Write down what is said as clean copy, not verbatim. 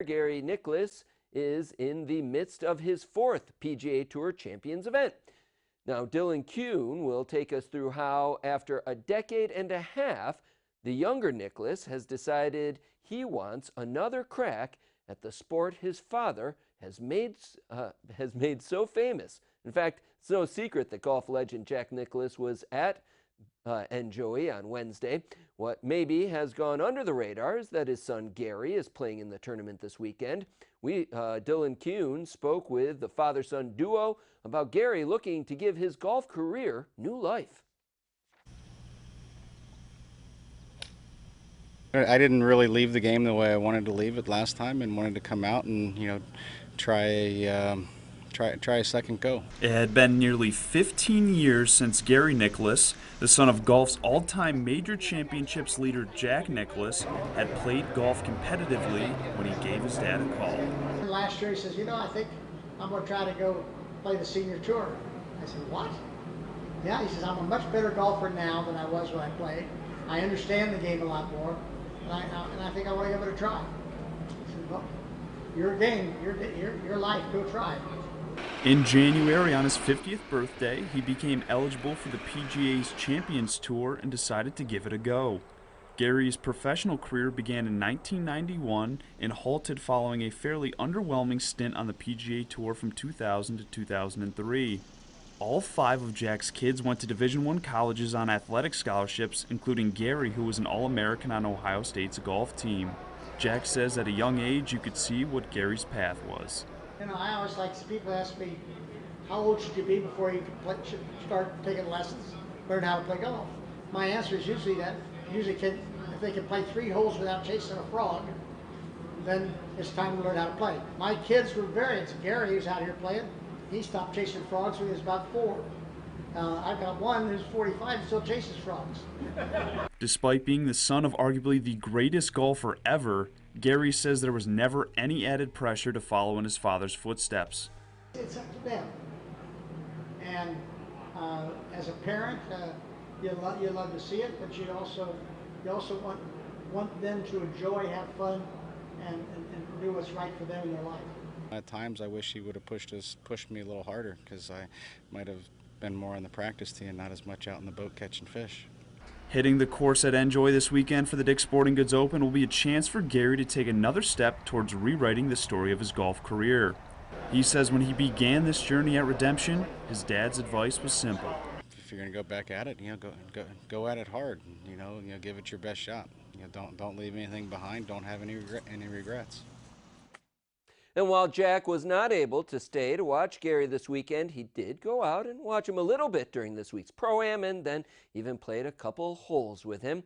Jack Nicklaus is in the midst of his fourth PGA Tour Champions event. Now, Dylan Kuhn will take us through how, after a decade and a half, the younger Nicklaus has decided he wants another crack at the sport his father has made so famous. In fact, it's no secret that golf legend Jack Nicklaus was at Enjoy on Wednesday. What maybe has gone under the radar is that his son Gary is playing in the tournament this weekend. Dylan Kuhn spoke with the father-son duo about Gary looking to give his golf career new life. I didn't really leave the game the way I wanted to leave it last time, and wanted to come out and try a second go. It had been nearly 15 years since Gary Nicklaus, the son of golf's all-time major championships leader Jack Nicklaus, had played golf competitively when he gave his dad a call. Last year he says, I think I'm going to try to go play the senior tour. I said, what? Yeah, he says, I'm a much better golfer now than I was when I played. I understand the game a lot more, and I think I want to give it a try. I said, well, your game, your life, go try it. In January, on his 50th birthday, he became eligible for the PGA's Champions Tour and decided to give it a go. Gary's professional career began in 1991 and halted following a fairly underwhelming stint on the PGA Tour from 2000 to 2003. All 5 of Jack's kids went to Division I colleges on athletic scholarships, including Gary, who was an All-American on Ohio State's golf team. Jack says at a young age you could see what Gary's path was. I always like, people ask me, how old should you be before you should start taking lessons, learn how to play golf? My answer is usually if they can play 3 holes without chasing a frog, then it's time to learn how to play. My kids were variants. Gary, who's out here playing, he stopped chasing frogs when he was about 4. I've got one who's 45 and still chases frogs. Despite being the son of arguably the greatest golfer ever, Gary says there was never any added pressure to follow in his father's footsteps. It's up to them. And as a parent, you love to see it, but you also want them to enjoy, have fun, and do what's right for them in their life. At times I wish he would have pushed me a little harder, because I might have been more on the practice tee and not as much out in the boat catching fish. Hitting the course at Enjoy this weekend for the Dick's Sporting Goods Open will be a chance for Gary to take another step towards rewriting the story of his golf career. He says when he began this journey at Redemption, his dad's advice was simple. If you're going to go back at it, go at it hard. Give it your best shot. Don't leave anything behind. Don't have any regrets. And while Jack was not able to stay to watch Gary this weekend, he did go out and watch him a little bit during this week's Pro-Am and then even played a couple holes with him.